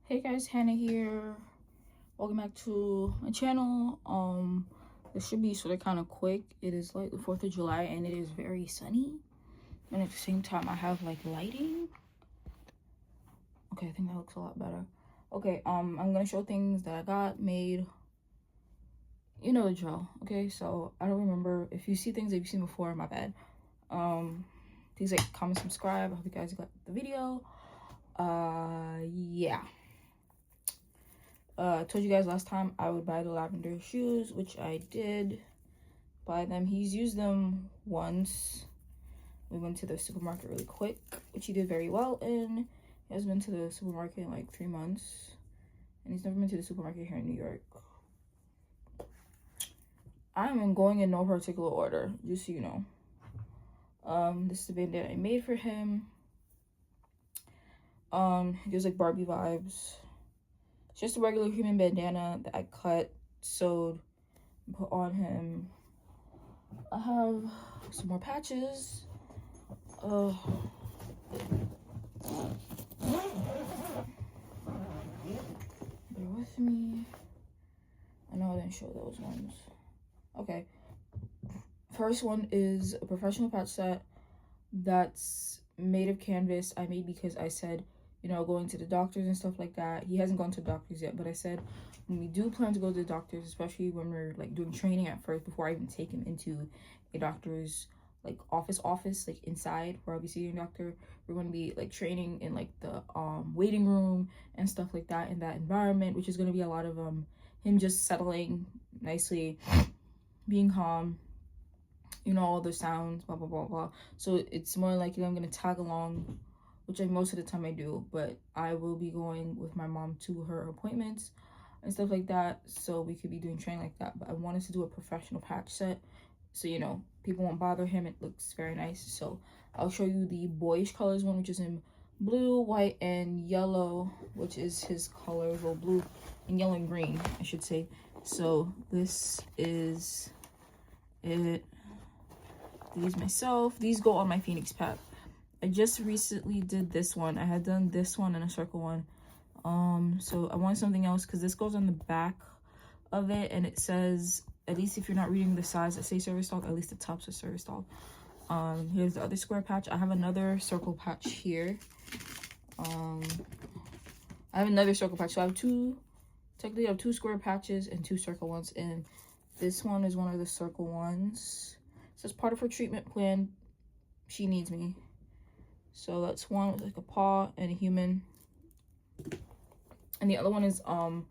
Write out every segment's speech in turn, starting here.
Hey guys, Hannah here. Welcome back to my channel. This should be sort of kind of quick. It is like the 4th of July and it is very sunny. And at the same time I have like lighting. Okay, I think that looks a lot better. Okay, I'm gonna show things that I got, made. You know the drill. Okay, so I don't remember. If you see things that you've seen before, my bad. Please like, comment, subscribe. I hope you guys got the video. Yeah. I told you guys last time I would buy the lavender shoes, which I did buy them. He's used them once. We went to the supermarket really quick, which he did very well in. He has been to the supermarket in like 3 months, and he's never been to the supermarket here in New York. I'm going in no particular order, just so you know. This is the bandana I made for him. It gives like Barbie vibes. It's just a regular human bandana that I cut, sewed, and put on him. I have some more patches. Bear with me. I know I didn't show those ones. Okay. First one is a professional patch set that's made of canvas. I made because I said, you know, going to the doctors and stuff like that. He hasn't gone to the doctors yet, but I said when we do plan to go to the doctors, especially when we're like doing training at first, before I even take him into a doctor's like office, like inside where I'll be seeing a doctor, we're going to be like training in like the waiting room and stuff like that, in that environment, which is going to be a lot of him just settling nicely, being calm, you know, all the sounds, blah blah blah blah. So it's more like, you know, I'm gonna tag along, which most of the time I do, but I will be going with my mom to her appointments and stuff like that, so we could be doing training like that. But I wanted to do a professional patch set, so you know, people won't bother him. It looks very nice. So I'll show you the boyish colors one, which is in blue, white, and yellow, which is his colors. Well, blue and yellow and green, I should say. So this is it. These myself. These go on my Phoenix pack. I just recently did this one. I had done this one and a circle one. So I wanted something else because this goes on the back of it, and it says, at least if you're not reading the size that say service dog, at least the top says service dog. Here's the other square patch. I have another circle patch here. I have another circle patch. So I have technically I have 2 square patches and 2 circle ones, and this one is one of the circle ones. So as part of her treatment plan, she needs me. So that's one with like a paw and a human. And the other one is our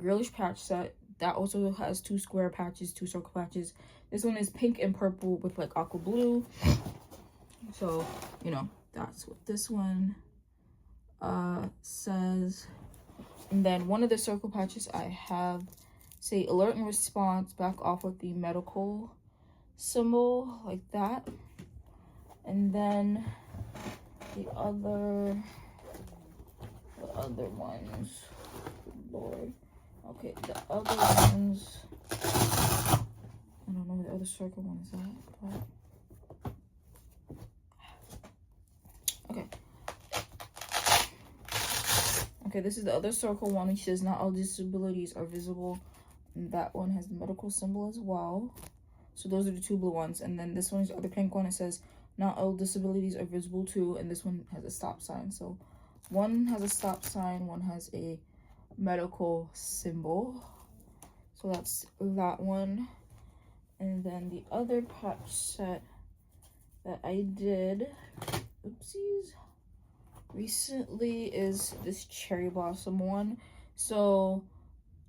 girlish patch set. That also has 2 square patches, 2 circle patches. This one is pink and purple with like aqua blue. So, you know, that's what this one says. And then one of the circle patches I have say alert and response, back off with the medical symbol, like that. And then the other ones, Lord. Okay, the other ones, I don't know what the other circle one is at, but okay, this is the other circle one, which says not all disabilities are visible, and that one has the medical symbol as well. So those are the 2 blue ones. And then this one is the other pink one. It says not all disabilities are visible too, and this one has a stop sign. So one has a stop sign, one has a medical symbol. So that's that one. And then the other patch set that I did, oopsies, recently is this cherry blossom one. So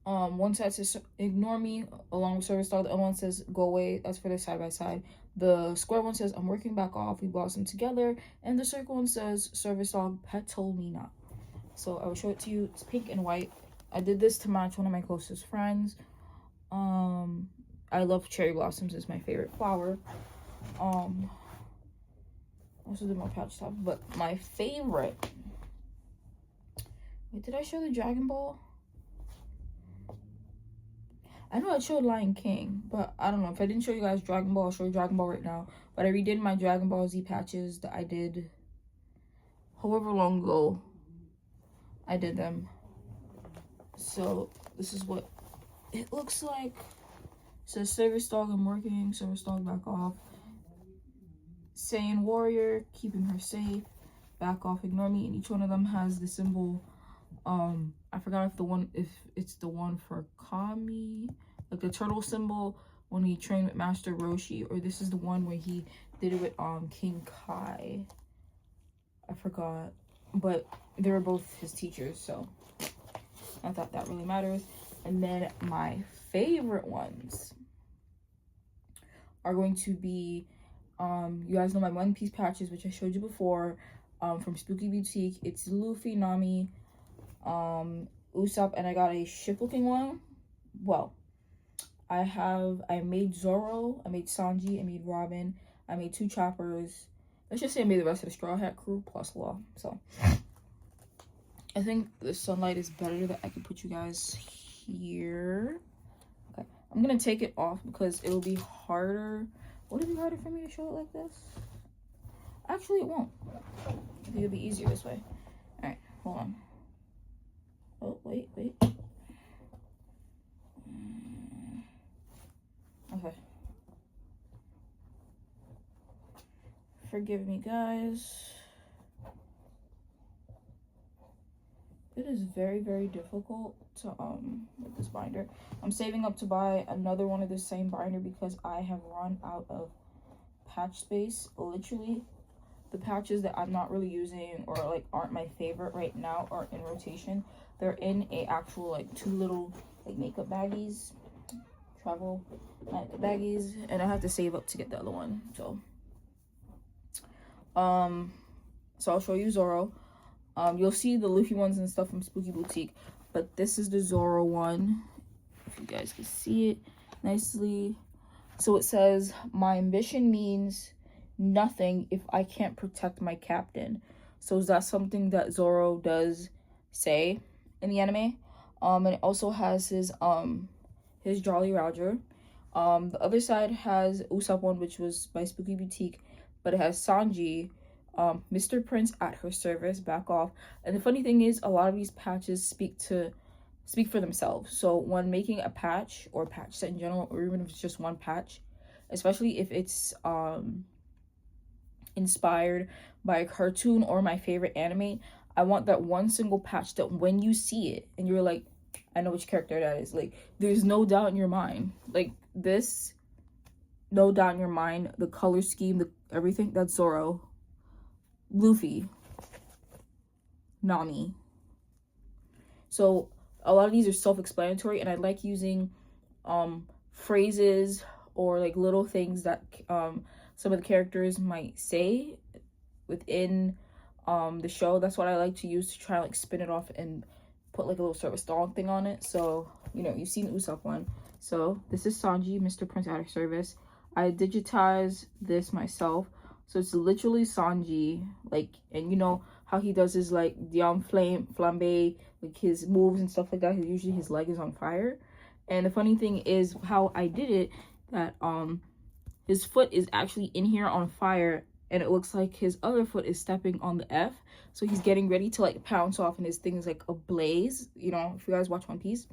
one side says ignore me along with service dog, the other one says go away. That's for the side by side. The square one says I'm working back off, we blossom together, and the circle one says service dog, pet told me not. So I will show it to you. It's pink and white. I did this to match one of my closest friends. I love cherry blossoms, it's my favorite flower. Also did more patch stuff, but my favorite, wait, did I show the Dragon Ball? I know I showed Lion King, but I don't know. If I didn't show you guys Dragon Ball, I'll show you Dragon Ball right now. But I redid my Dragon Ball Z patches that I did however long ago I did them. So this is what it looks like. It says service dog, I'm working. Service dog, back off. Saiyan warrior, keeping her safe. Back off, ignore me. And each one of them has the symbol. I forgot if it's the one for Kami, like the turtle symbol when he trained with Master Roshi, or this is the one where he did it with King Kai. I forgot, but they were both his teachers, so I thought that really matters. And then my favorite ones are going to be, you guys know my One Piece patches, which I showed you before, from Spooky Boutique. It's Luffy, Nami, Usopp, and I got a ship-looking one. Well, I made Zoro, I made Sanji, I made Robin, I made 2 choppers. Let's just say I made the rest of the Straw Hat crew plus Law. So I think the sunlight is better that I can put you guys here. Okay, I'm gonna take it off because it'll be harder. Would it be harder for me to show it like this? Actually, it won't. I think it'll be easier this way. All right, hold on. Oh, wait. Okay. Forgive me, guys. It is very, very difficult to with this binder. I'm saving up to buy another one of the same binder because I have run out of patch space. Literally, the patches that I'm not really using or like aren't my favorite right now are in rotation. They're in a actual like 2 little like makeup baggies, travel makeup baggies, and I have to save up to get the other one. So I'll show you Zoro. You'll see the Luffy ones and stuff from Spooky Boutique, but this is the Zoro one, if you guys can see it nicely. So it says, my ambition means nothing if I can't protect my captain. So is that something that Zoro does say in the anime? And it also has his Jolly Roger. The other side has Usopp one, which was by Spooky Boutique, but it has Sanji, Mr. Prince at her service, back off. And the funny thing is, a lot of these patches speak for themselves. So when making a patch or patch set in general, or even if it's just one patch, especially if it's inspired by a cartoon or my favorite anime, I want that one single patch that when you see it and you're like, I know which character that is, like there's no doubt in your mind, like this, no doubt in your mind, the color scheme, everything, that's Zoro, Luffy, Nami. So a lot of these are self-explanatory, and I like using phrases or like little things that some of the characters might say within the show. That's what I like to use to try to like spin it off and put like a little service dog thing on it. So, you know, you've seen the Usopp one. So this is Sanji, Mr. Prince at her service. I digitized this myself. So it's literally Sanji, like, and you know how he does his like flambe, like his moves and stuff like that. Usually his leg is on fire. And the funny thing is how I did it, that his foot is actually in here on fire, and it looks like his other foot is stepping on the F. So he's getting ready to like pounce off, and his thing is like ablaze, you know, if you guys watch One Piece.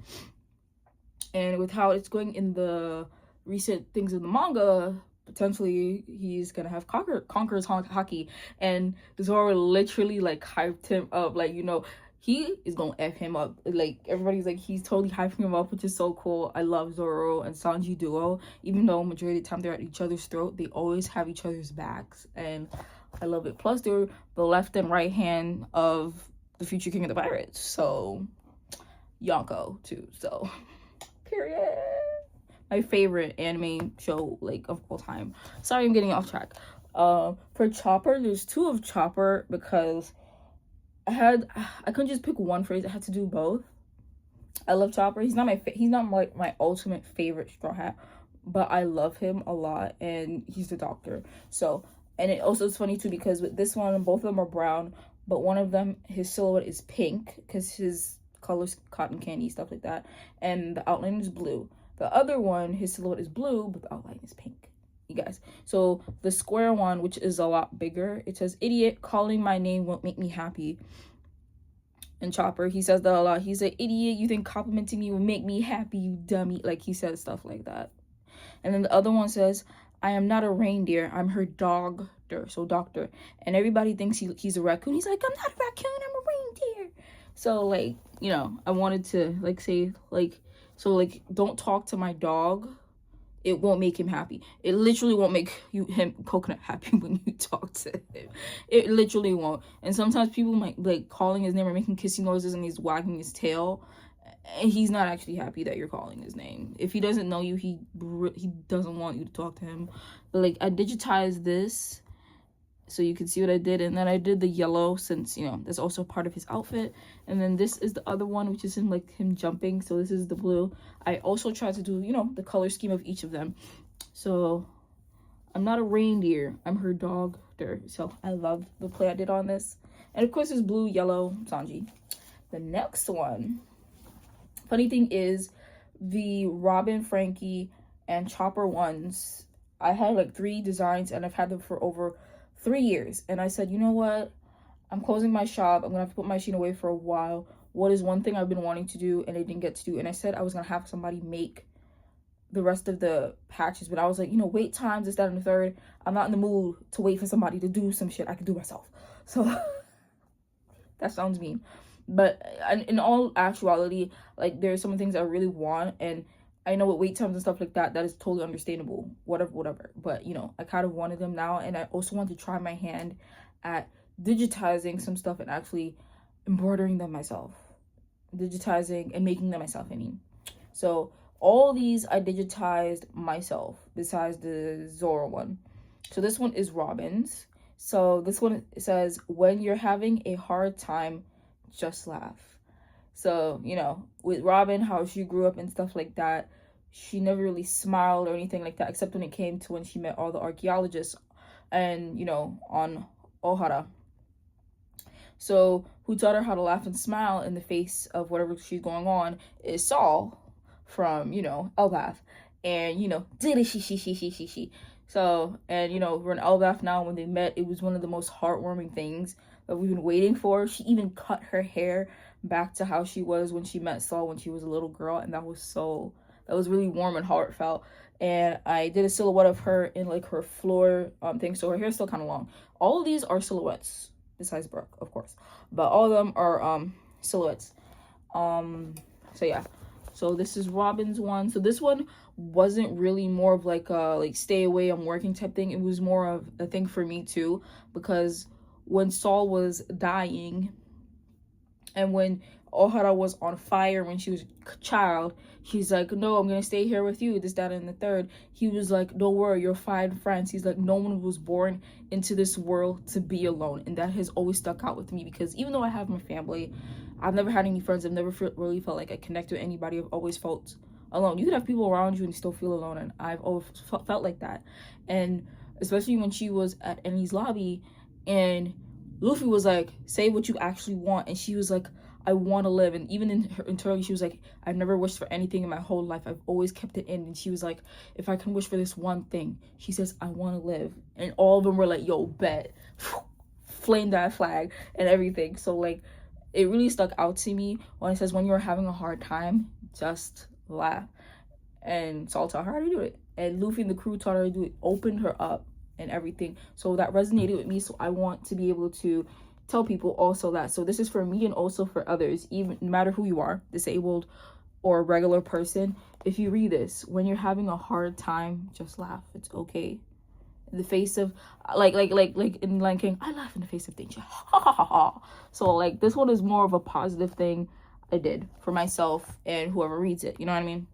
And with how it's going in the recent things in the manga, potentially he's gonna have Conqueror's Haki, and Zoro literally like hyped him up, like, you know, he is gonna F him up. Like everybody's like, he's totally hyping him up, which is so cool. I love Zoro and Sanji duo. Even though majority of the time they're at each other's throat, they always have each other's backs, and I love it. Plus they're the left and right hand of the future king of the pirates, so Yonko too. So period. My favorite anime show like of all time. Sorry, I'm getting off track. For Chopper, there's 2 of Chopper because I couldn't just pick one phrase. I had to do both. I love Chopper. He's not my ultimate favorite Straw Hat, but I love him a lot, and he's the doctor. So, and it also is funny too because with this one, both of them are brown, but one of them, his silhouette is pink because his color's cotton candy, stuff like that, and the outline is blue. The other one, his silhouette is blue, but the outline is pink, you guys. So the square one, which is a lot bigger, it says, idiot, calling my name won't make me happy. And Chopper, he says that a lot. He's an idiot. You think complimenting me will make me happy, you dummy. Like, he says stuff like that. And then the other one says, I am not a reindeer. I'm her doctor. So doctor. And everybody thinks he's a raccoon. He's like, I'm not a raccoon. I'm a reindeer. So, like, you know, I wanted to, like, say, like, so, like, don't talk to my dog. It won't make him happy. It literally won't make him coconut happy when you talk to him. It literally won't. And sometimes people might like calling his name or making kissy noises and he's wagging his tail, and he's not actually happy that you're calling his name. If he doesn't know you, he doesn't want you to talk to him. But like, I digitized this so you can see what I did, and then I did the yellow since, you know, that's also part of his outfit. And then this is the other one, which is him, like, him jumping. So this is the blue. I also tried to do, you know, the color scheme of each of them. So I'm not a reindeer, I'm her doctor. So I love the play I did on this. And of course it's blue, yellow, Sanji. The next one, funny thing is, the Robin, Frankie, and Chopper ones, I had like 3 designs and I've had them for over 3 years. And I said, you know what, I'm closing my shop, I'm gonna have to put my machine away for a while. What is one thing I've been wanting to do and I didn't get to do? And I said I was gonna have somebody make the rest of the patches, but I was like, you know, wait times, this, that, and the third. I'm not in the mood to wait for somebody to do some shit I could do myself. So that sounds mean, but in all actuality, like, there's some things I really want, and I know with wait times and stuff like that, that is totally understandable, whatever. But, you know, I kind of wanted them now, and I also want to try my hand at digitizing some stuff and actually embroidering them myself. Digitizing and making them myself, I mean. So all these I digitized myself, besides the Zora one. So this one is Robin's. So this one says, when you're having a hard time, just laugh. So, you know, with Robin, how she grew up and stuff like that, she never really smiled or anything like that, except when it came to when she met all the archaeologists and, you know, on Ohara. So who taught her how to laugh and smile in the face of whatever she's going on is Saul from, you know, Elbath. And, you know, she. So, and, you know, we're in Elbath now. When they met, it was one of the most heartwarming things that we've been waiting for. She even cut her hair back to how she was when she met Saul when she was a little girl, and that was really warm and heartfelt. And I did a silhouette of her in like her floor thing, so her hair's still kind of long. All of these are silhouettes, besides Brooke, of course, but all of them are silhouettes. So yeah, so this is Robin's one. So this one wasn't really more of like a like stay away, I'm working type thing. It was more of a thing for me too, because when Saul was dying and when Ohara was on fire when she was a child, he's like, no, I'm gonna stay here with you, this, that, and the third. He was like, don't worry, you're fine, friends. He's like, no one was born into this world to be alone. And that has always stuck out with me, because even though I have my family, I've never had any friends. I've never really felt like I connect with anybody. I've always felt alone. You could have people around you and still feel alone, and I've always felt like that. And especially when she was at Annie's lobby and Luffy was like, say what you actually want, and she was like, I want to live. And even in her internally, she was like, I've never wished for anything in my whole life, I've always kept it in. And she was like, if I can wish for this one thing, she says, I want to live. And all of them were like, yo, bet, flame that flag and everything. So like, it really stuck out to me when it says, when you're having a hard time, just laugh. And Saul taught her how to do it, and Luffy and the crew taught her to do it, opened her up and everything. So that resonated with me, so I want to be able to tell people also that. So this is for me and also for others, even no matter who you are, disabled or a regular person. If you read this, when you're having a hard time, just laugh. It's okay. In the face of like in Lion King, I laugh in the face of danger. Ha ha ha ha. So like, this one is more of a positive thing I did for myself and whoever reads it, you know what I mean?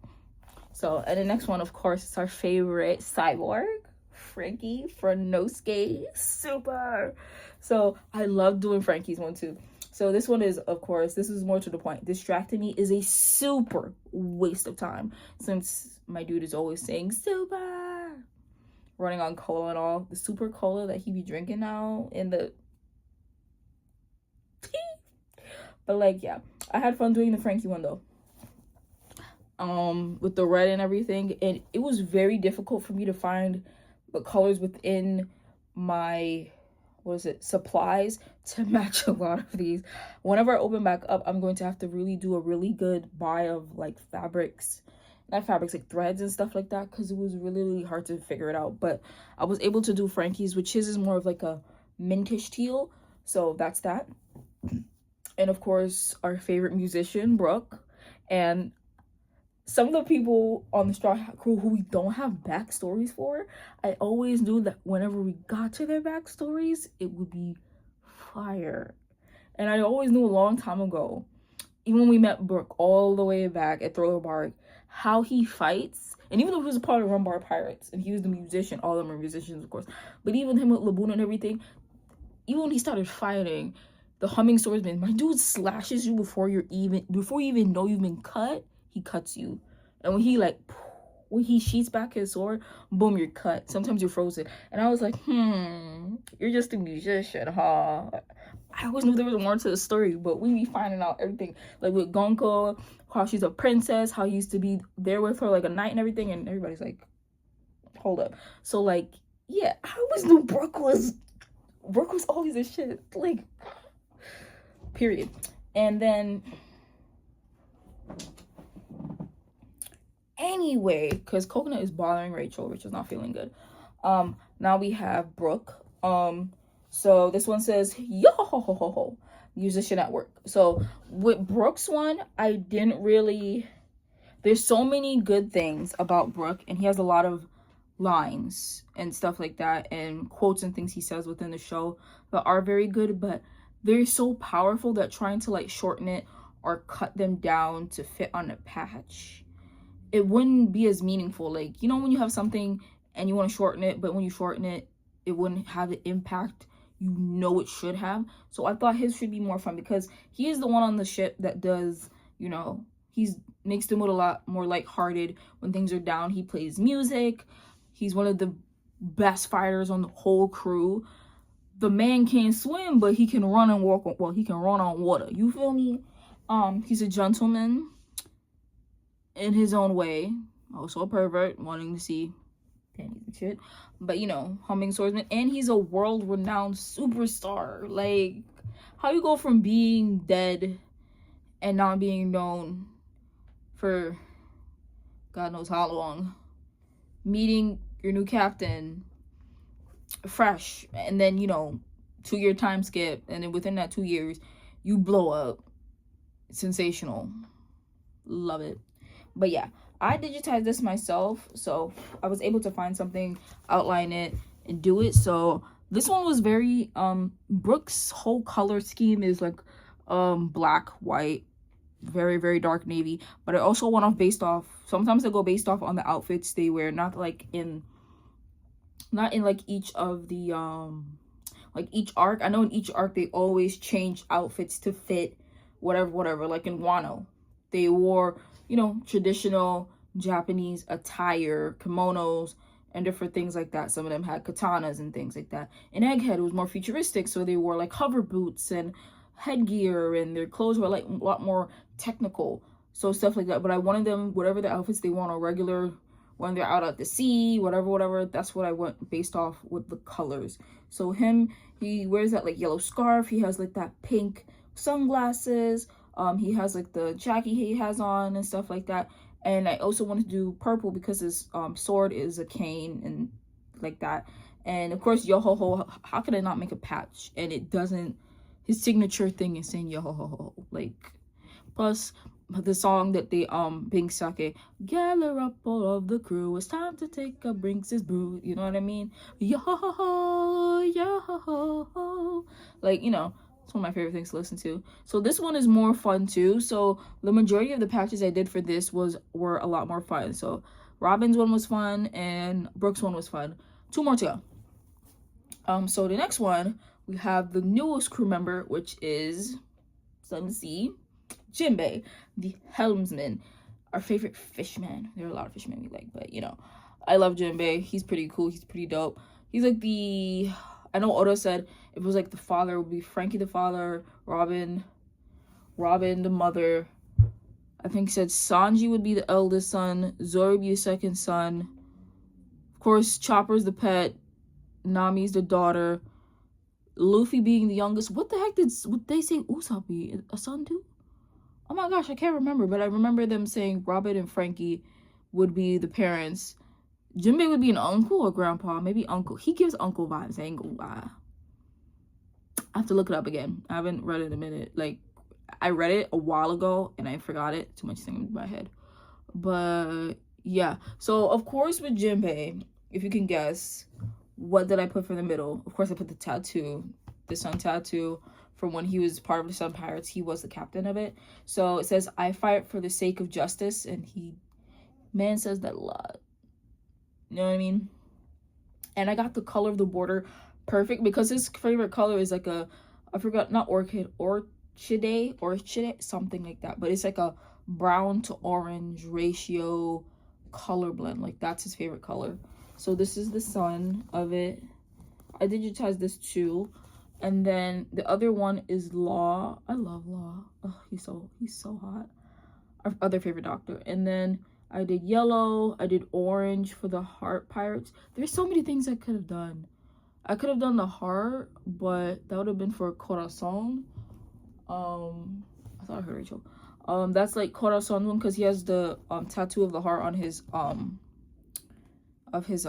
So, and the next one, of course, is our favorite cyborg, Frankie Franosuke. Super. So I love doing Frankie's one too. So this one is, of course, this is more to the point. Distracting me is a super waste of time, since my dude is always saying super, running on cola and all. The super cola that he be drinking now in the but like, yeah, I had fun doing the Frankie one though, with the red and everything. And it was very difficult for me to find the colors within my supplies to match a lot of these. Whenever I open back up, I'm going to have to really do a really good buy of like fabrics, not fabrics, like threads and stuff like that, because it was really, really hard to figure it out. But I was able to do Frankie's, which his is more of like a mintish teal, so that's that. And of course, our favorite musician, Brooke. And some of the people on the Straw Hat crew who we don't have backstories for, I always knew that whenever we got to their backstories, it would be fire. And I always knew a long time ago, even when we met Brooke all the way back at Thriller Bark, how he fights. And even though he was a part of Rum Bar Pirates and he was the musician, all of them are musicians, of course, but even him with Laboon and everything, even when he started fighting, the humming swordsman, my dude slashes you before you even know you've been cut. He cuts you. And when he sheets back his sword, boom, you're cut. Sometimes you're frozen. And I was like, you're just a musician, huh? I always knew there was more to the story, but we be finding out everything. Like with Gonko, how she's a princess, how he used to be there with her like a knight and everything, and everybody's like, hold up. So like, yeah, I always knew Brooke was always a shit. Like, period. And then anyway, because Coconut is bothering Rachel. Rachel's not feeling good. Now we have Brooke. So this one says, yo ho ho ho ho, musician at work. So with Brooke's one, I didn't really, there's so many good things about Brooke, and he has a lot of lines and stuff like that, and quotes and things he says within the show that are very good, but they're so powerful that trying to like shorten it or cut them down to fit on a patch, it wouldn't be as meaningful. Like, you know, when you have something and you want to shorten it, but when you shorten it, it wouldn't have the impact you know it should have. So I thought his should be more fun, because he is the one on the ship that does, you know, he's makes the mood a lot more lighthearted when things are down. He plays music. He's one of the best fighters on the whole crew. The man can't swim, but he can run and walk on, well, he can run on water. You feel me? He's a gentleman in his own way. Also a pervert, wanting to see panties and shit. But, you know, humming swordsman. And he's a world-renowned superstar. Like, how you go from being dead and not being known for God knows how long, meeting your new captain fresh, and then, you know, 2-year time skip, and then within that 2 years you blow up. Sensational. Love it. But yeah, I digitized this myself, so I was able to find something, outline it, and do it. So this one was very Brooke's whole color scheme is like black, white, very, very dark navy. But I also went off based off, sometimes I go based off on the outfits they wear, not in like each of the like each arc. I know in each arc they always change outfits to fit whatever. Like in Wano, they wore, you know, traditional Japanese attire, kimonos, and different things like that. Some of them had katanas and things like that. In Egghead, it was more futuristic, so they wore like hover boots and headgear, and their clothes were like a lot more technical, so stuff like that. But I wanted them, whatever the outfits they want, a regular, when they're out at the sea, whatever, that's what I went based off with the colors. So him, he wears that like yellow scarf, he has like that pink sunglasses, he has like the jacket he has on and stuff like that. And I also wanted to do purple because his sword is a cane and like that. And of course, yo ho ho, how could I not make a patch and it doesn't, his signature thing is saying yo ho ho ho, like, plus the song that they Bing Sake, gather up all of the crew, it's time to take a Brinks' brew, you know what I mean? Yo ho ho, yo ho ho, like, you know, it's one of my favorite things to listen to. So this one is more fun too. So the majority of the patches I did for this were a lot more fun. So Robin's one was fun and Brooke's one was fun. 2 more to go. So the next one, we have the newest crew member, which is, let me see, Jinbei, the helmsman, our favorite fishman. There are a lot of fishmen we like, but you know, I love Jinbei. He's pretty cool. He's pretty dope. He's like the, I know Oda said it was like the father would be Frankie the father, Robin the mother. I think he said Sanji would be the eldest son, Zoro would be the second son. Of course, Chopper's the pet, Nami's the daughter, Luffy being the youngest. What the heck would they say Usopp be? A son too? Oh my gosh, I can't remember, but I remember them saying Robert and Frankie would be the parents. Jinbei would be an uncle or grandpa, maybe uncle. He gives uncle vibes. I ain't gonna lie. I have to look it up again. I haven't read it in a minute. Like, I read it a while ago and I forgot it. Too much thing in my head. But yeah. So of course with Jinbei, if you can guess, what did I put for the middle? Of course I put the tattoo, the sun tattoo from when he was part of the Sun Pirates. He was the captain of it. So it says, I fight for the sake of justice, and man says that a lot. You know what I mean? And I got the color of the border perfect because his favorite color is like a, I forgot, not orchid, orchide, something like that. But it's like a brown to orange ratio color blend. Like, that's his favorite color. So this is the sun of it. I digitized this too. And then the other one is Law. I love Law. Oh, he's so hot. Our other favorite doctor. And then I did yellow. I did orange for the heart pirates. There's so many things I could have done. I could have done the heart, but that would have been for Corazon. I thought I heard Rachel. That's like Corazon one because he has the tattoo of the heart on his on his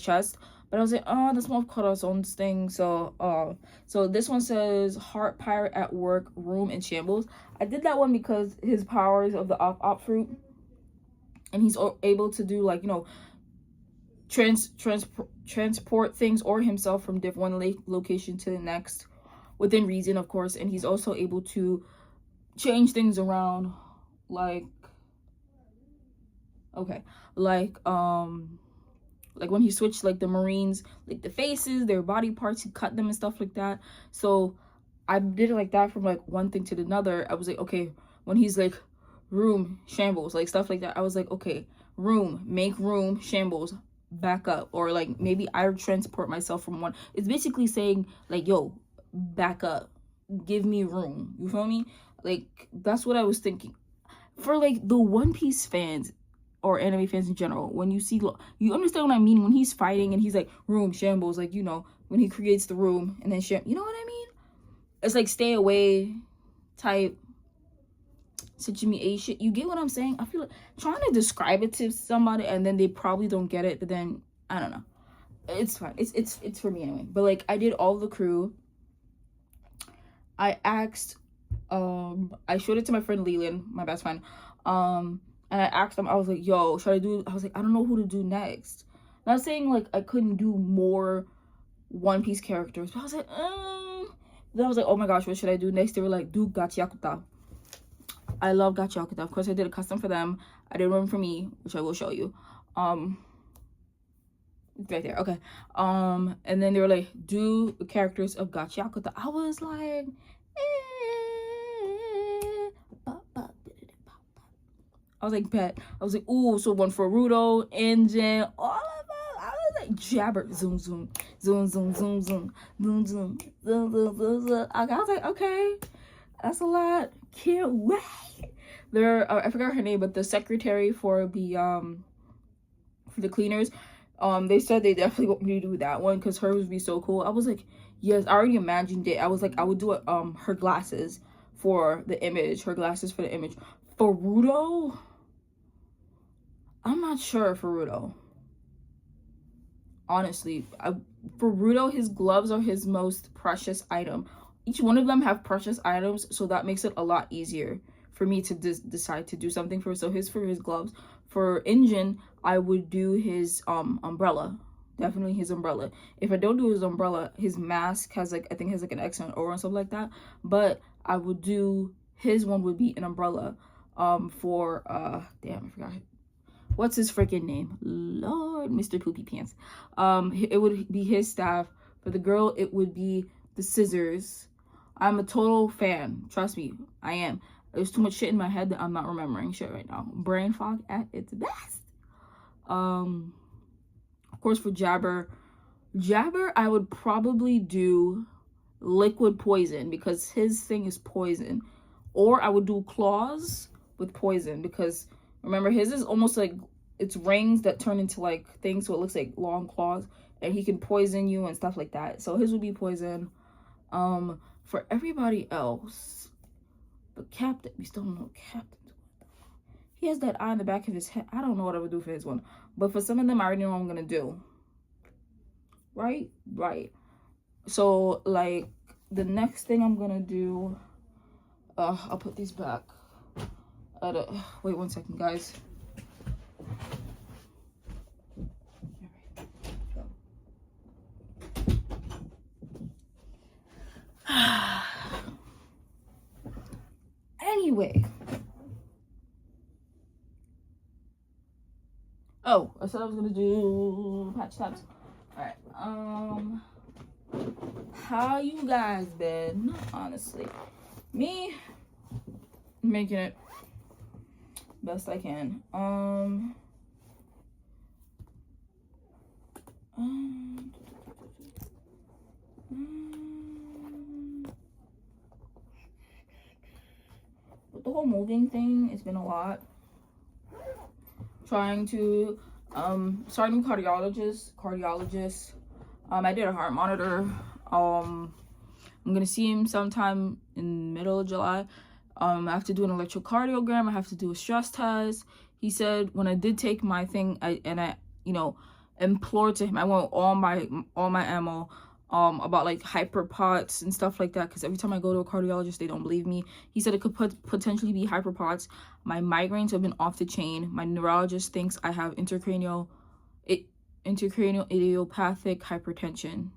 chest. But I was like, oh, that's more of Corazon's thing. So so this one says heart pirate at work, room in shambles. I did that one because his powers of the op fruit, and he's able to do, like, you know, transport things or himself from one location to the next within reason, of course. And he's also able to change things around, like, okay, like when he switched, like, the Marines, like the faces, their body parts, he cut them and stuff like that. So I did it like that from like one thing to another. I was like, okay, when he's like room shambles, like stuff like that, I was like, okay, room, make room, shambles, back up. Or like maybe I transport myself from one. It's basically saying like, yo, back up, give me room. You feel me? Like, that's what I was thinking. For like the One Piece fans or anime fans in general, when you see, you understand what I mean when he's fighting and he's like room shambles, like, you know, when he creates the room and then you know what I mean? It's like stay away type situation. You get what I'm saying? I feel like trying to describe it to somebody and then they probably don't get it, but then I don't know. It's fine. It's for me anyway. But like, I did all the crew. I asked, I showed it to my friend Leland, my best friend. And I asked him, I was like, yo, should I do, I was like, I don't know who to do next. Not saying like I couldn't do more One Piece characters, but I was like, Then I was like, oh my gosh, what should I do next? They were like, do Gachiakuta. I love Gachiakuta. Of course, I did a custom for them. I did one for me, which I will show you. Right there, okay. And then they were like, do the characters of Gachiakuta. I was like, I was like, bet. I was like, ooh, so one for Rudo, Engine, all of them. I was like, jabber, zoom, zoom, zoom, zoom, zoom, zoom, zoom, zoom, zoom, zoom, zoom, zoom. I was like, okay, that's a lot. Can't wait. There, I forgot her name, but the secretary for the cleaners, they said they definitely want me to do that one because hers would be so cool. I was like, yes, I already imagined it. I was like, I would do it, her glasses for the image, For Rudo, I'm not sure for Rudo. Honestly, for Rudo, his gloves are his most precious item. Each one of them have precious items, so that makes it a lot easier for me to decide to do something for. So for his gloves. For Engine, I would do his umbrella. Definitely his umbrella. If I don't do his umbrella, his mask has like, I think has like an excellent aura and stuff like that. But I would do, his one would be an umbrella. For damn, I forgot what's his freaking name, Lord, Mr. Poopy Pants. It would be his staff. For the girl, it would be the scissors. I'm a total fan, trust me, I am. There's too much shit in my head that I'm not remembering shit right now. Brain fog at its best. Of course, for Jabber, I would probably do liquid poison because his thing is poison. Or I would do claws with poison because remember his is almost like it's rings that turn into like things, so it looks like long claws. and he can poison you and stuff like that. So his will be poison. For everybody else, the captain, we still don't know captain. He has that eye in the back of his head. I don't know what I would do for his one, but for some of them, I already know what I'm gonna do. Right. So like the next thing I'm gonna do, I'll put these back. Wait 1 second, guys. Anyway. Oh, I said I was gonna do patch tabs. Alright. How you guys been? Honestly. Me making it best I can. With the whole moving thing, it's been a lot. Trying to starting cardiologist. I did a heart monitor. I'm gonna see him sometime in middle of July. I have to do an electrocardiogram. I have to do a stress test. He said when I did take my thing, I implored to him. I went all my ammo about like hyperpots and stuff like that, because every time I go to a cardiologist, they don't believe me. He said it could potentially be hyperpots. My migraines have been off the chain. My neurologist thinks I have intracranial idiopathic hypertension,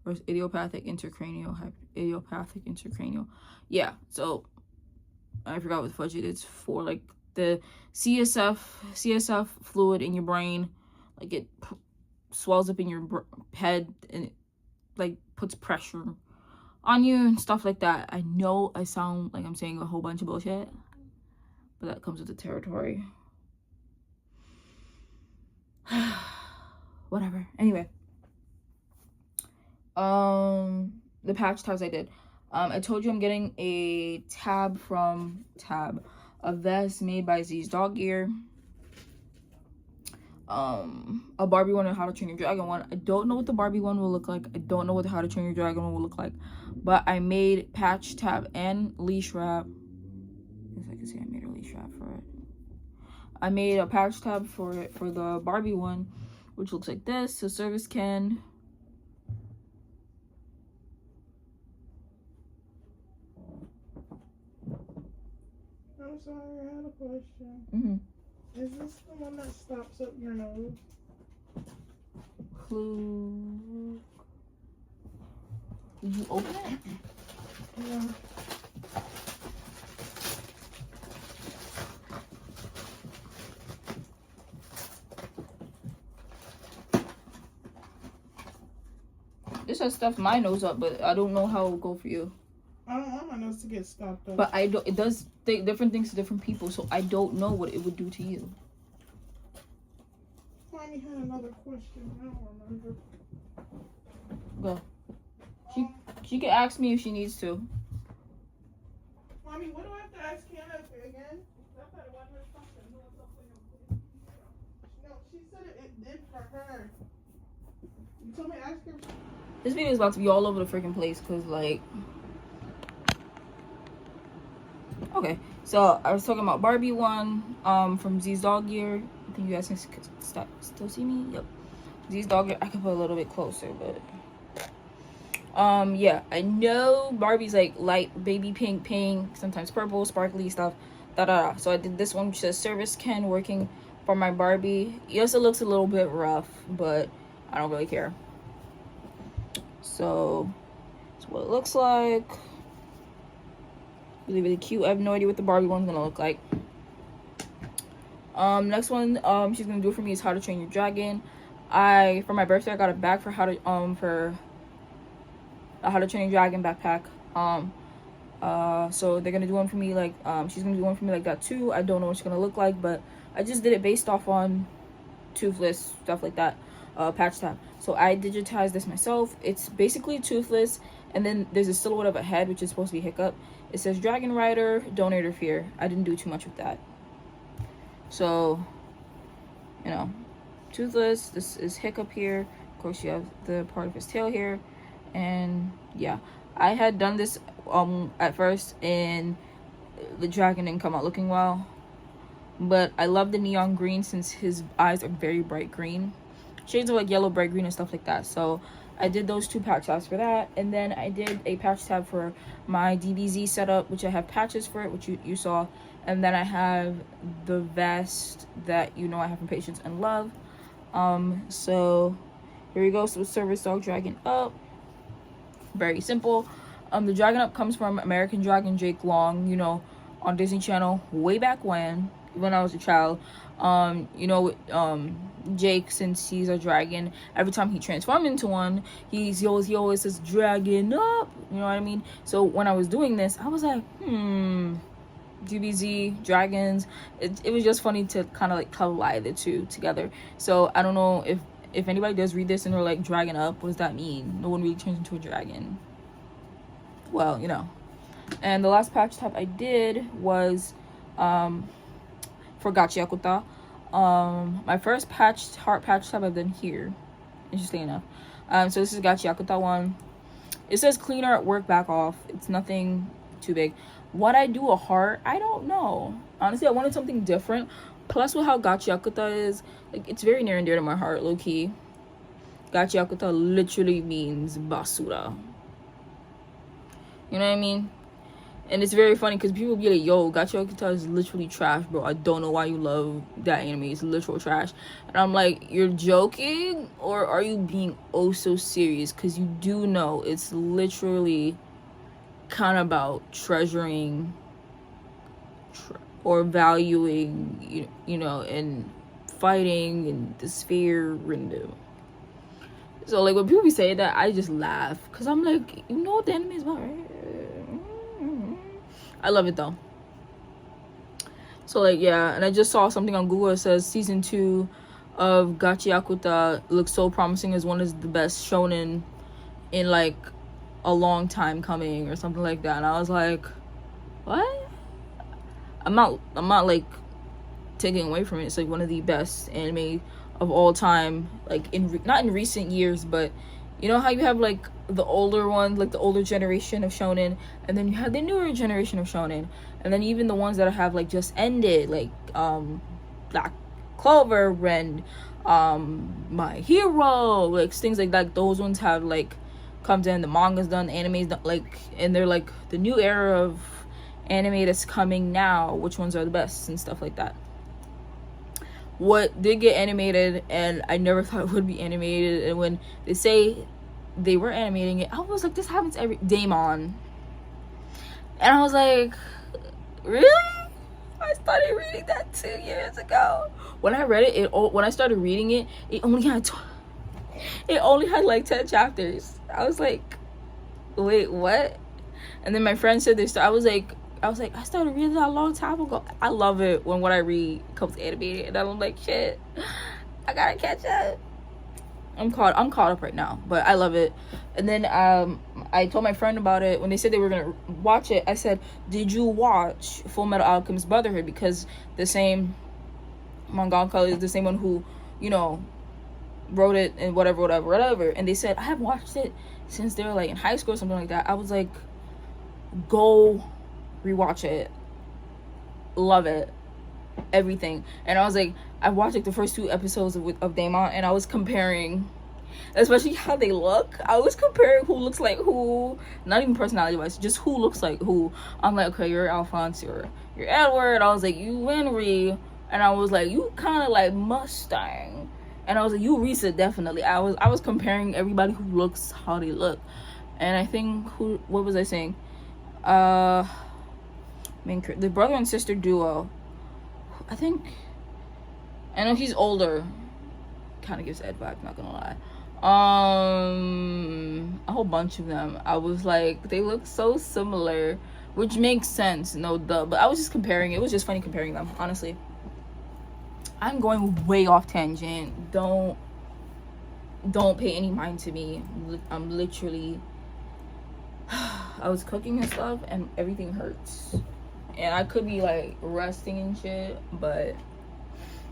or idiopathic intracranial. Yeah, so I forgot what the fudge it is for, like the CSF fluid in your brain, like it swells up in your head and it like puts pressure on you and stuff like that. I know I sound like I'm saying a whole bunch of bullshit, but that comes with the territory. Whatever. Anyway, the patch tabs I did. I told you I'm getting a vest made by Z's Dog Ear. A Barbie one and How to Train Your Dragon one. I don't know what the Barbie one will look like. I don't know what the How to Train Your Dragon one will look like. But I made patch tab and leash wrap. Yes, I can see I made a leash wrap for it. I made a patch tab for the Barbie one, which looks like this. A service can. I'm sorry, I had a question. Is this the one that stops up your nose? Clue. Did you open it? Yeah. This has stuffed my nose up, but I don't know how it will go for you. I don't want my nose to get stopped up. But it does different things to different people, so I don't know what it would do to you. Mommy had another question. I don't remember. Go. She can ask me if she needs to. Mommy, what do I have to ask Hannah again? I thought it wasn't something. No, she said it did for her. You told me to ask her. This video is about to be all over the freaking place, because like. Okay, so I was talking about Barbie one, from Z's Dog Ear. I think you guys can still see me. Yep, Z's Dog Ear. I can put a little bit closer, but yeah, I know Barbie's like light baby pink, sometimes purple, sparkly stuff. So I did this one, which says service can working for my Barbie. Yes, it looks a little bit rough, but I don't really care. So that's what it looks like. Really cute. I have no idea what the Barbie one's gonna look like. Next one she's gonna do for me is How to Train Your Dragon. For my birthday I got a bag for How to Train Your Dragon backpack. So they're gonna do one for me like she's gonna do one for me like that too. I don't know what it's gonna look like, but I just did it based off on Toothless, stuff like that. Patch tab. So I digitized this myself. It's basically Toothless, and then there's a silhouette of a head, which is supposed to be Hiccup. It says Dragon Rider, Don't Interfere. I didn't do too much with that. So, you know, Toothless, this is Hiccup here. Of course, you have the part of his tail here, and yeah, I had done this at first, and the dragon didn't come out looking well. But I love the neon green since his eyes are very bright green, shades of like yellow, bright green, and stuff like that. So I did those 2 patch tabs for that, and then I did a patch tab for my DBZ setup, which I have patches for it, which you saw, and then I have the vest that I have from Patience and Love. So here we go. So Service Dog Dragon Up, very simple. The Dragon Up comes from American Dragon Jake Long, on Disney Channel way back when I was a child. Jake, since he's a dragon, every time he transforms into one, he always says dragon up, you know what I mean? So when I was doing this, I was like, DBZ, dragons. It was just funny to kind of like collide the two together. So I don't know if anybody does read this and they're like, dragon up, what does that mean? No one really turns into a dragon. Well, And the last patch tab I did was for Gachiakuta. My first heart patch tab I've done here, interesting enough. So this is Gachiakuta one. It says cleaner at work, back off. It's nothing too big. Would I do a heart? I don't know. Honestly, I wanted something different. Plus, with how Gachiakuta is, like, it's very near and dear to my heart, low key. Gachiakuta literally means basura. You know what I mean? And it's very funny because people be like, yo, Gachiakuta is literally trash, bro. I don't know why you love that anime. It's literal trash. And I'm like, you're joking? Or are you being oh so serious? Because you do know it's literally kind of about treasuring or valuing, and fighting and the sphere and so like when people be saying that, I just laugh because I'm like, you know what the anime is about, right? I love it though. So like, yeah, and I just saw something on Google that says season 2 of Gachiakuta looks so promising as one of the best shonen in like a long time coming or something like that. And I was like, what? I'm not like taking away from it. It's like one of the best anime of all time, like not in recent years, but you know how you have like the older ones, like the older generation of shonen, and then you have the newer generation of shonen, and then even the ones that have like just ended, like Black Clover and My Hero, like things like that. Those ones have like come in, the manga's done, the anime's done, like, and they're like the new era of anime that's coming now, which ones are the best and stuff like that. What did get animated, and I never thought it would be animated, and when they say they were animating it, I was like, this happens every Daemon. And I was like, really? I started reading that 2 years ago. When I read it, when I started reading it, it only had like 10 chapters. I was like, wait, what? And then my friend said this. I was like, I started reading that a long time ago. I love it when what I read comes animated, and I'm like, shit, I gotta catch up. I'm caught up right now, but I love it. And then I told my friend about it when they said they were gonna watch it. I said, did you watch Full Metal Alchemist Brotherhood? Because the same mangaka is the same one who, wrote it and whatever. And they said, I haven't watched it since they were like in high school or something like that. I was like, go rewatch it, love it, everything. And I was like, I watched like the first 2 episodes of Daemon, and I was comparing, especially how they look. I was comparing who looks like who, not even personality wise, just who looks like who. I'm like, okay, you're Alphonse, you're Edward. I was like, you Winry, and I was like, you kind of like Mustang, and I was like, you Risa, definitely. I was comparing everybody who looks how they look. And I think what was I saying? The brother and sister duo, I know he's older, kind of gives Ed vibe, not gonna lie. A whole bunch of them, I was like, they look so similar, which makes sense, but I was just comparing. It was just funny comparing them, honestly. I'm going way off tangent. Don't pay any mind to me. I'm literally I was cooking and stuff, and everything hurts, and I could be like resting and shit, but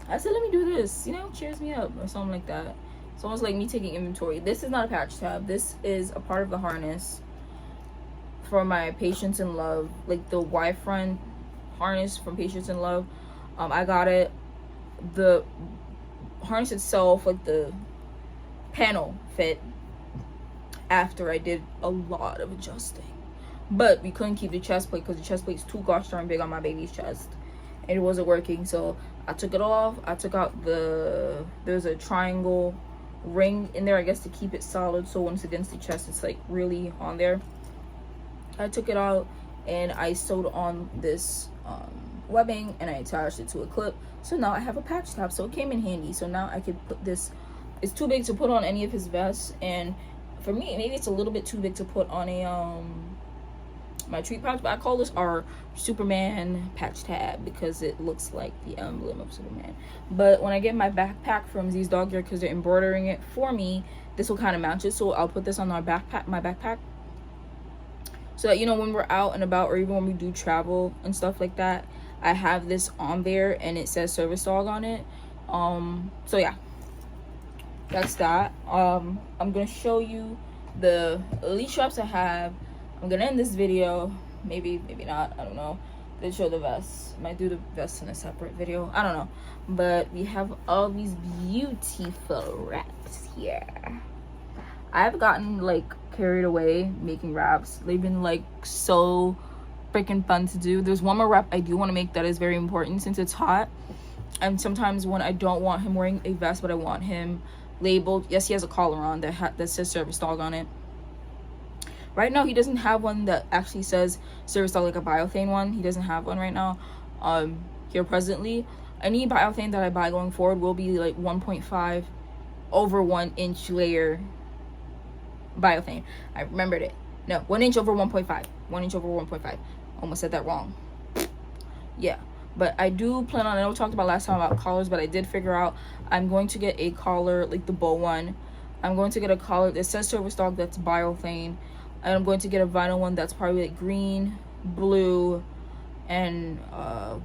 I said, let me do this, cheers me up or something like that. It's almost like me taking inventory. This is not a patch tab. This is a part of the harness for my Patience in Love, like the Y-front harness from Patience in Love. I got it. The harness itself, like the panel, fit after I did a lot of adjusting. But we couldn't keep the chest plate because the chest plate's too gosh darn big on my baby's chest. And it wasn't working, so I took it off. I took out there's a triangle ring in there, I guess, to keep it solid, so when it's against the chest it's like really on there. I took it out and I sewed on this webbing and I attached it to a clip, so now I have a patch tab. So it came in handy. So now I could put this, it's too big to put on any of his vests, and for me maybe it's a little bit too big to put on a my treat pouch, but I call this our Superman patch tab because it looks like the emblem of Superman. But when I get my backpack from Z's Dog Gear, because they're embroidering it for me, this will kind of match it. So I'll put this on our backpack, my backpack, so that, you know, when we're out and about, or even when we do travel and stuff like that, I have this on there and it says Service Dog on it. So yeah, that's that. I'm gonna show you the elite straps I have. I'm gonna end this video, maybe not, I don't know. Then show the vests. Might do the vests in a separate video, I don't know. But we have all these beautiful wraps here. I've gotten like carried away making wraps. They've been like so freaking fun to do. There's one more wrap I do want to make that is very important since it's hot, and sometimes when I don't want him wearing a vest but I want him labeled, yes, he has a collar on that says Service Dog on it. Right now he doesn't have one that actually says Service Dog, like a biothane one. He doesn't have one right now here presently. Any biothane that I buy going forward will be like 1.5 over 1 inch layer biothane. I remembered it. No, 1 inch over 1.5. 1 inch over 1.5. Almost said that wrong. Yeah, but I do plan on, I know we talked about last time about collars, but I did figure out I'm going to get a collar like the bow one. I'm going to get a collar that says Service Dog that's biothane, and I'm going to get a vinyl one that's probably like green, blue, and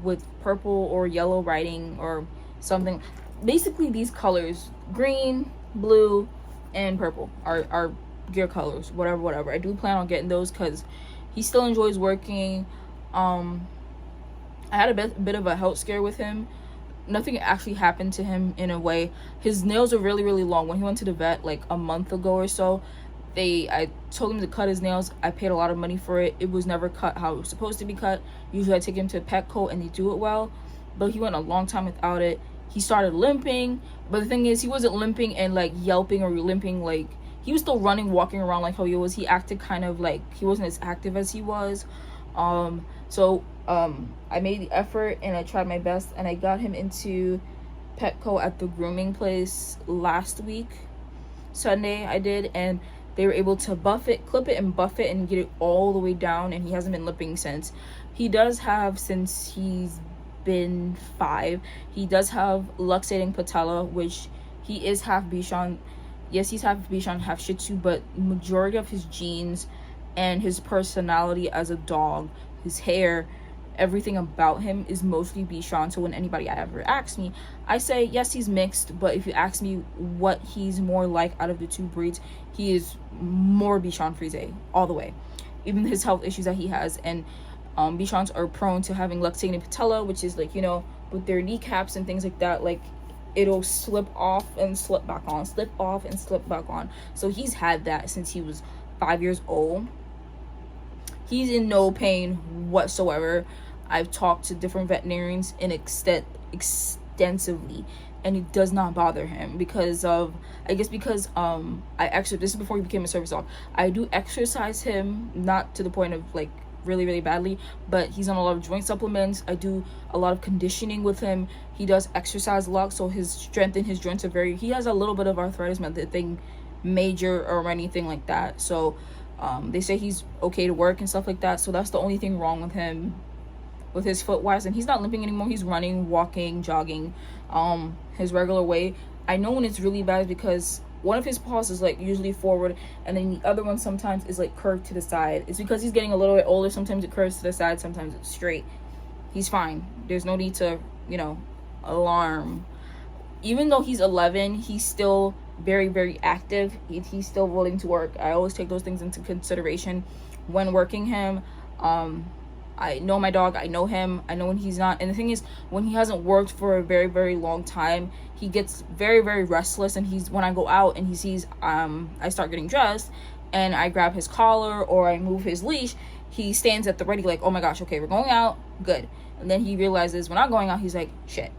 with purple or yellow writing or something. Basically these colors, green, blue, and purple are gear colors, whatever. I do plan on getting those because he still enjoys working. I had a bit of a health scare with him. Nothing actually happened to him in a way. His nails are really long. When he went to the vet like a month ago or so, I told him to cut his nails. I paid a lot of money for it. It was never cut how it was supposed to be cut. Usually I take him to Petco and they do it well, but he went a long time without it. He started limping, but the thing is, he wasn't limping and like yelping or limping. Like, he was still running, walking around like how he was. He acted kind of like he wasn't as active as he was. I made the effort and I tried my best, and I got him into Petco at the grooming place last week, Sunday I did, and they were able to clip it and buff it and get it all the way down, and he hasn't been limping since. He does have, since he's been 5, he does have luxating patella, which he is half Bichon. Yes, he's half Bichon, half Shih Tzu, but majority of his genes and his personality as a dog, his hair, everything about him is mostly Bichon. So when anybody ever asks me, I say yes, he's mixed, but if you ask me what he's more like out of the 2 breeds, he is more Bichon Frise all the way. Even his health issues that he has, and Bichons are prone to having luxating patella, which is like, you know, with their kneecaps and things like that, like it'll slip off and slip back on, slip off and slip back on. So he's had that since he was 5 years old. He's in no pain whatsoever. I've talked to different veterinarians extensively, and it does not bother him because of, I guess because this is before he became a service dog. I do exercise him, not to the point of like really badly, but he's on a lot of joint supplements. I do a lot of conditioning with him. He does exercise a lot, so his strength in his joints are he has a little bit of arthritis, nothing major or anything like that. So they say he's okay to work and stuff like that. So that's the only thing wrong with him with his foot wise, and he's not limping anymore. He's running, walking, jogging his regular way. I know when it's really bad because one of his paws is like usually forward, and then the other one sometimes is like curved to the side. It's because he's getting a little bit older. Sometimes it curves to the side, sometimes it's straight. He's fine. There's no need to, you know, alarm. Even though he's 11, he's still very, very active. He's still willing to work. I always take those things into consideration when working him. I know my dog. I know him. I know when he's not. And the thing is, when he hasn't worked for a very, very long time, he gets very, very restless. And when I go out and he sees I start getting dressed and I grab his collar or I move his leash, he stands at the ready like, oh my gosh, okay, we're going out, good. And then he realizes we're not going out, he's like, shit.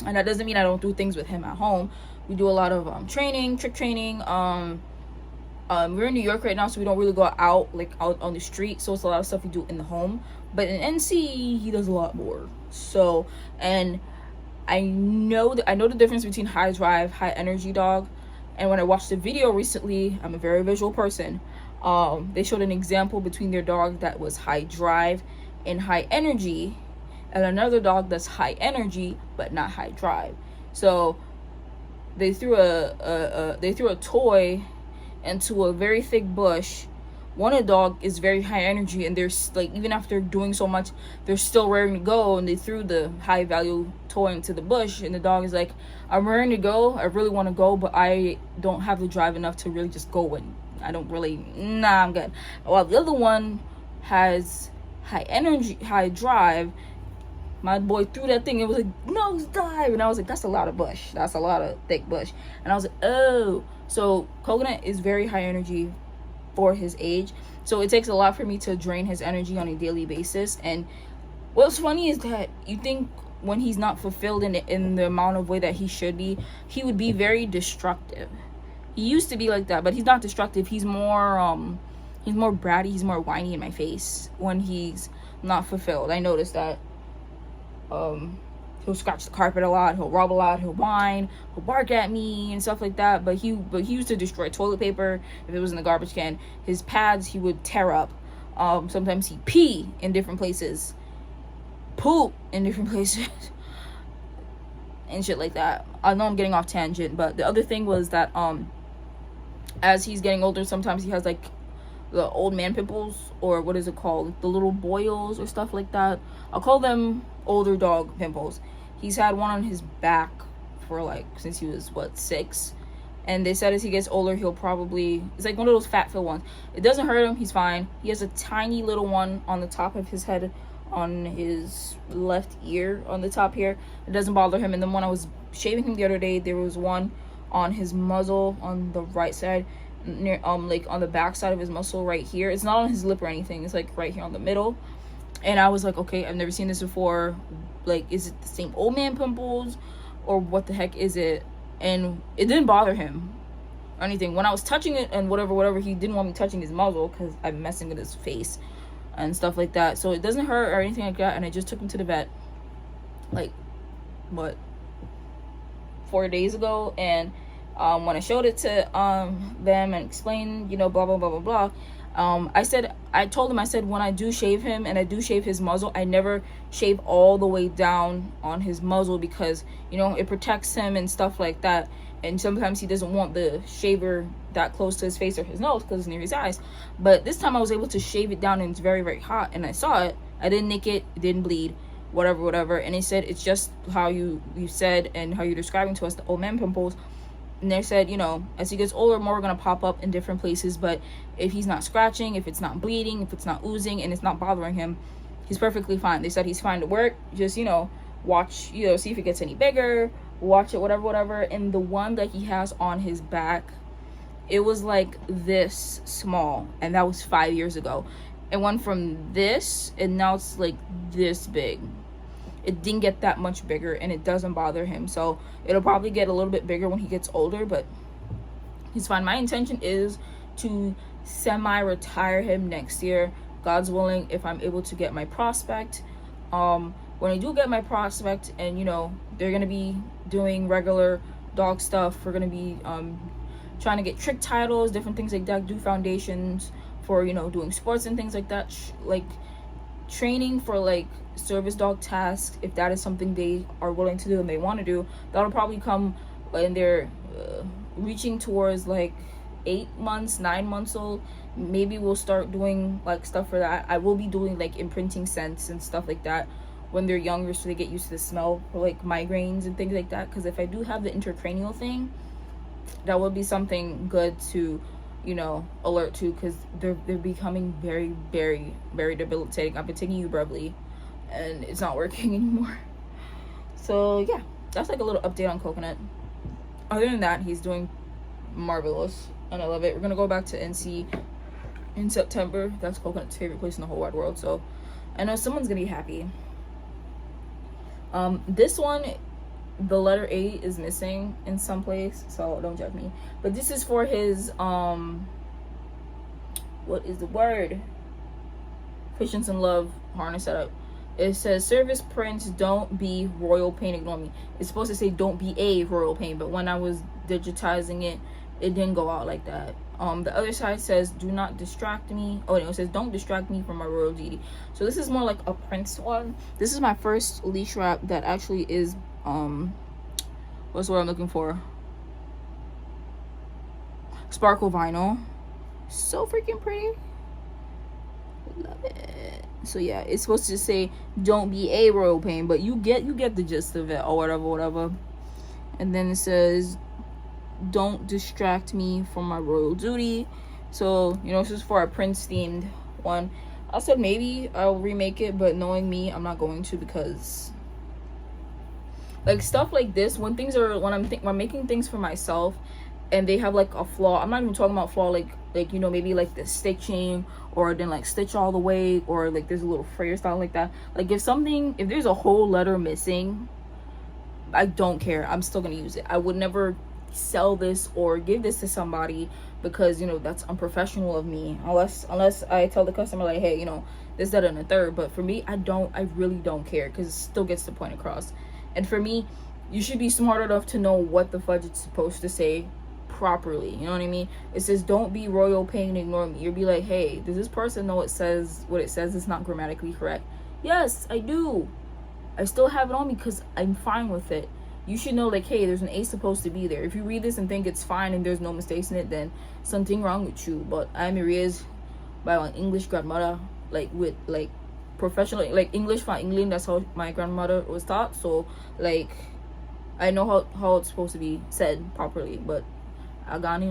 And that doesn't mean I don't do things with him at home. We do a lot of training, trick training. We're in New York right now, so we don't really go out on the street, so it's a lot of stuff we do in the home. But in NC, he does a lot more. So, and I know the difference between high drive, high energy dog. And when I watched the video recently, I'm a very visual person. They showed an example between their dog that was high drive and high energy, and another dog that's high energy but not high drive. So they threw a toy into a very thick bush. One dog is very high energy, and they're like, even after doing so much, they're still raring to go, and they threw the high value toy into the bush, and the dog is like, I'm raring to go, I really want to go, but I don't have the drive enough to really just go, and I don't really, I'm good. While the other one has high energy, high drive, my boy threw that thing, it was like, nose dive, and I was like, that's a lot of bush, that's a lot of thick bush. And I was like, oh. So Coconut is very high energy for his age, so it takes a lot for me to drain his energy on a daily basis. And what's funny is that you think when he's not fulfilled in the amount of way that he should be, he would be very destructive. He used to be like that, but he's not destructive. He's more bratty, he's more whiny in my face when he's not fulfilled. I noticed that. He'll scratch the carpet a lot, he'll rub a lot, he'll whine, he'll bark at me and stuff like that. But he used to destroy toilet paper if it was in the garbage can. His pads he would tear up. Sometimes he'd pee in different places, poop in different places, and shit like that. I know I'm getting off tangent, but the other thing was that as he's getting older, sometimes he has like the old man pimples, or what is it called, the little boils or stuff like that. I'll call them older dog pimples. He's had one on his back for like since he was 6, and they said as he gets older he'll probably, it's like one of those fat fill ones. It doesn't hurt him, he's fine. He has a tiny little one on the top of his head, on his left ear, on the top here. It doesn't bother him. And then when I was shaving him the other day, there was one on his muzzle on the right side, near like on the back side of his muscle right here. It's not on his lip or anything, it's like right here on the middle. And I was like, okay, I've never seen this before. Like, is it the same old man pimples, or what the heck is it? And it didn't bother him or anything. When I was touching it and whatever, he didn't want me touching his muzzle because I'm messing with his face and stuff like that. So it doesn't hurt or anything like that. And I just took him to the vet, like, what, 4 days ago. And when I showed it to them and explained, blah blah blah blah blah, I told him, I said, when I do shave him and I do shave his muzzle, I never shave all the way down on his muzzle because, it protects him and stuff like that. And sometimes he doesn't want the shaver that close to his face or his nose because it's near his eyes. But this time I was able to shave it down, and it's very, very hot. And I saw it. I didn't nick it. It didn't bleed. Whatever. And he said, it's just how you said and how you're describing to us, the old man pimples. And they said, as he gets older, more are going to pop up in different places. But if he's not scratching, if it's not bleeding, if it's not oozing, and it's not bothering him, he's perfectly fine. They said he's fine to work. Just, watch, see if it gets any bigger. Watch it, whatever. And the one that he has on his back, it was like this small. And that was 5 years ago. It went from this, and now it's like this big. It didn't get that much bigger, and it doesn't bother him. So it'll probably get a little bit bigger when he gets older, but he's fine. My intention is to semi-retire him next year, God's willing, if I'm able to get my prospect. When I do get my prospect, and they're gonna be doing regular dog stuff, we're gonna be trying to get trick titles, different things like that, do foundations for doing sports and things like that, like training for like service dog tasks, if that is something they are willing to do and they want to do. That'll probably come when they're reaching towards like 8 months, 9 months old. Maybe we'll start doing like stuff for that. I will be doing like imprinting scents and stuff like that when they're younger, so they get used to the smell for like migraines and things like that. Because if I do have the intracranial thing, that would be something good to, you know, alert to, because they're becoming very, very, very debilitating. I've been taking Ubrevely and it's not working anymore. So yeah, that's like a little update on Coconut. Other than that, he's doing marvelous and I love it. We're gonna go back to NC in September. That's Coconut's favorite place in the whole wide world, so I know someone's gonna be happy. This one, the letter A is missing in some place, so don't judge me. But this is for his what is the word? Patience and Love harness setup. It says service prince, don't be royal pain, ignore me. It's supposed to say don't be a royal pain, but when I was digitizing it, it didn't go out like that. The other side says do not distract me. Oh no, it says don't distract me from my royal duty. So this is more like a prince one. This is my first leash wrap that actually is what's the word I'm looking for? Sparkle vinyl. So freaking pretty. Love it. So yeah, it's supposed to say don't be a royal pain, but you get the gist of it, or whatever. And then it says don't distract me from my royal duty. So, you know, this is for a prince themed one. I said maybe I'll remake it, but knowing me, I'm not going to, because like stuff like this, when I'm making things for myself and they have like a flaw, I'm not even talking about flaw like you know, maybe like the stitching, or then like stitch all the way, or like there's a little fray or style like that. Like if there's a whole letter missing, I don't care, I'm still gonna use it. I would never sell this or give this to somebody, because you know that's unprofessional of me, unless I tell the customer like, hey, you know, this, that, and the third. But for me, I really don't care, because it still gets the point across. And for me, you should be smart enough to know what the fudge it's supposed to say properly, you know what I mean? It says don't be royal pain, ignore me. You'll be like, hey, does this person know what it says is not grammatically correct? Yes, I do. I still have it on me because I'm fine with it. You should know, like, hey, there's an A supposed to be there. If you read this and think it's fine and there's no mistakes in it, then something wrong with you. But I'm raised by an English grandmother, like with like professional, like English for England. That's how my grandmother was taught. So like I know how it's supposed to be said properly. But I got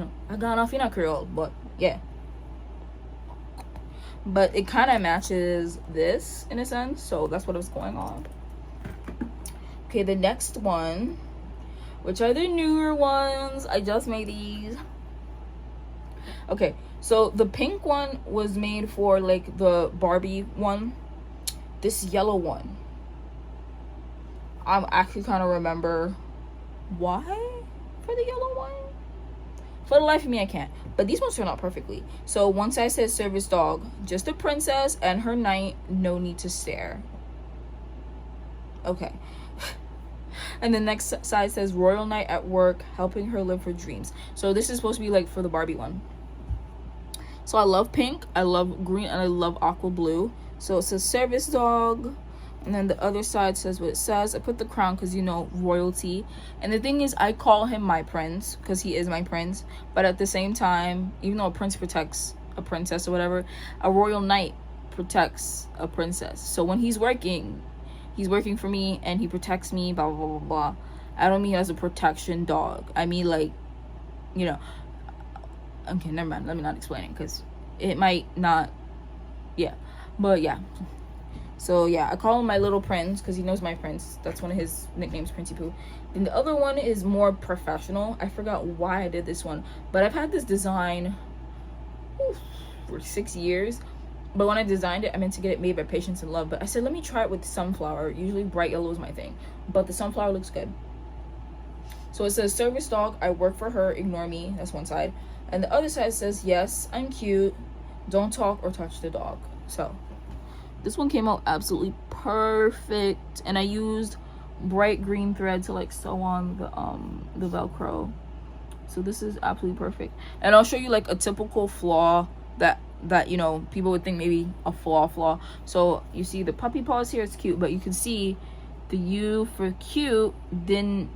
off in a Creole. But yeah, but it kind of matches this in a sense, so that's what was going on. Okay, the next one, which are the newer ones. I just made these. Okay, so the pink one was made for like the Barbie one. This yellow one, I'm actually kind of remember why for the yellow one. For the life of me, I can't. But these ones turned out perfectly. So one side says service dog, just a princess and her knight, no need to stare. Okay. And the next side says royal knight at work, helping her live her dreams. So this is supposed to be like for the Barbie one. So I love pink, I love green, and I love aqua blue. So it says service dog, and then the other side says what it says. I put the crown because, you know, royalty. And the thing is, I call him my prince because he is my prince. But at the same time, even though a prince protects a princess or whatever, a royal knight protects a princess. So when he's working for me and he protects me, blah, blah, blah, blah. I don't mean as a protection dog. I mean, like, you know. Okay, never mind. Let me not explain it because it might not. Yeah. But yeah. So yeah, I call him my little prince because he knows my prince. That's one of his nicknames, Princey Pooh. And the other one is more professional. I forgot why I did this one, but I've had this design for 6 years. But when I designed it, I meant to get it made by Patience and Love. But I said, let me try it with sunflower. Usually bright yellow is my thing, but the sunflower looks good. So it says service dog, I work for her, ignore me. That's one side. And the other side says, yes, I'm cute, don't talk or touch the dog. So this one came out absolutely perfect, and I used bright green thread to like sew on the Velcro. So this is absolutely perfect. And I'll show you like a typical flaw that you know people would think maybe a flaw. So you see the puppy paws here, it's cute, but you can see the U for cute didn't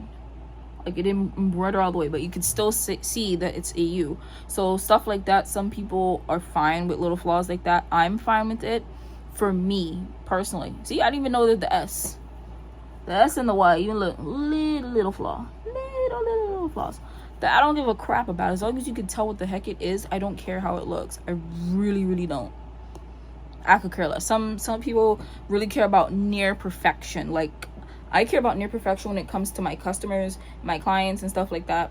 embroider all the way, but you can still see that it's a U. So stuff like that, some people are fine with little flaws like that. I'm fine with it. For me personally, see, I didn't even know that the S and the Y even look little flaw, little flaws. that I don't give a crap about. As long as you can tell what the heck it is, I don't care how it looks. I really, really don't. I could care less. Some people really care about near perfection. Like, I care about near perfection when it comes to my customers, my clients, and stuff like that.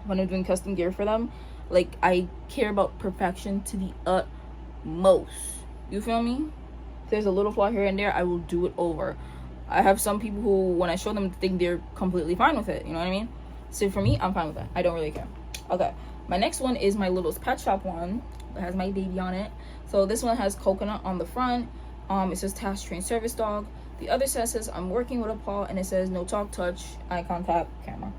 When I'm doing custom gear for them, like, I care about perfection to the utmost. You feel me? If there's a little flaw here and there, I will do it over. I have some people who, when I show them, think they're completely fine with it. You know what I mean? So for me, I'm fine with that. I don't really care. Okay, my next one is my little Pet.1. It has my baby on it. So this one has coconut on the front. It says task train service dog. The other side says I'm working with a paw, and it says no talk, touch, eye contact, camera.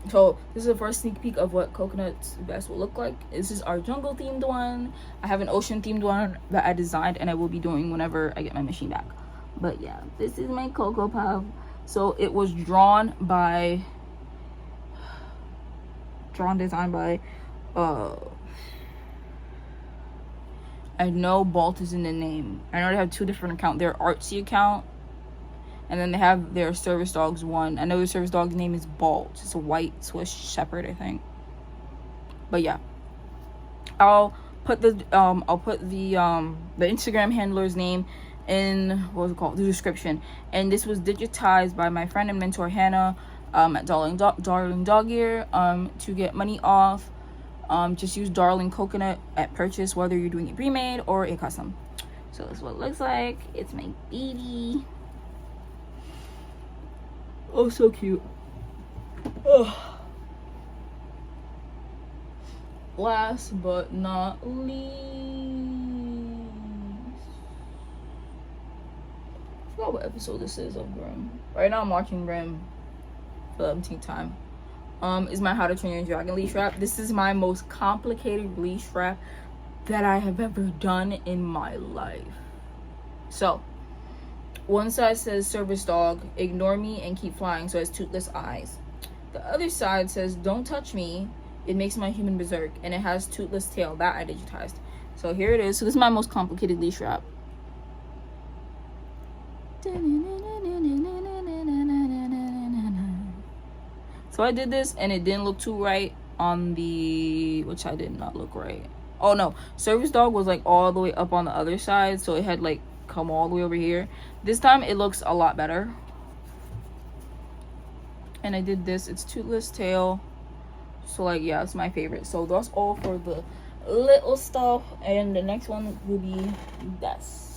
So this is the first sneak peek of what Coconut's vest will look like. This is our jungle themed one. I have an ocean themed one that I designed, and I will be doing whenever I get my machine back. But yeah, this is my Cocoa Puff. So it was designed by I know Balt is in the name. I know they have two different accounts. Their artsy account, and then they have their service dogs one. I know the service dog's name is Balt. It's a white Swiss Shepherd, I think. But yeah, I'll put the Instagram handler's name in the description. And this was digitized by my friend and mentor Hannah at Darling Dog Gear. To get money off, just use Darling Coconut at purchase, whether you're doing it pre-made or a custom. So this is what it looks like. It's my baby. Oh, so cute. Ugh. Last but not least, I forgot what episode this is of Grimm. Right now I'm watching Grimm for the 17th time. Is my How to Train Your Dragon leash wrap. This is my most complicated leash wrap that I have ever done in my life. So one side says service dog, ignore me and keep flying, so it has toothless eyes. The other side says don't touch me, it makes my human berserk, and it has toothless tail. That I digitized. So here it is. So this is my most complicated leash wrap. So I did this and it didn't look too right on the, which I did not look right. Oh no, service dog was like all the way up on the other side, so it had like come all the way over here. This time it looks a lot better. And I did this, it's toothless tail. So like, yeah, it's my favorite. So that's all for the little stuff, and the next one will be this.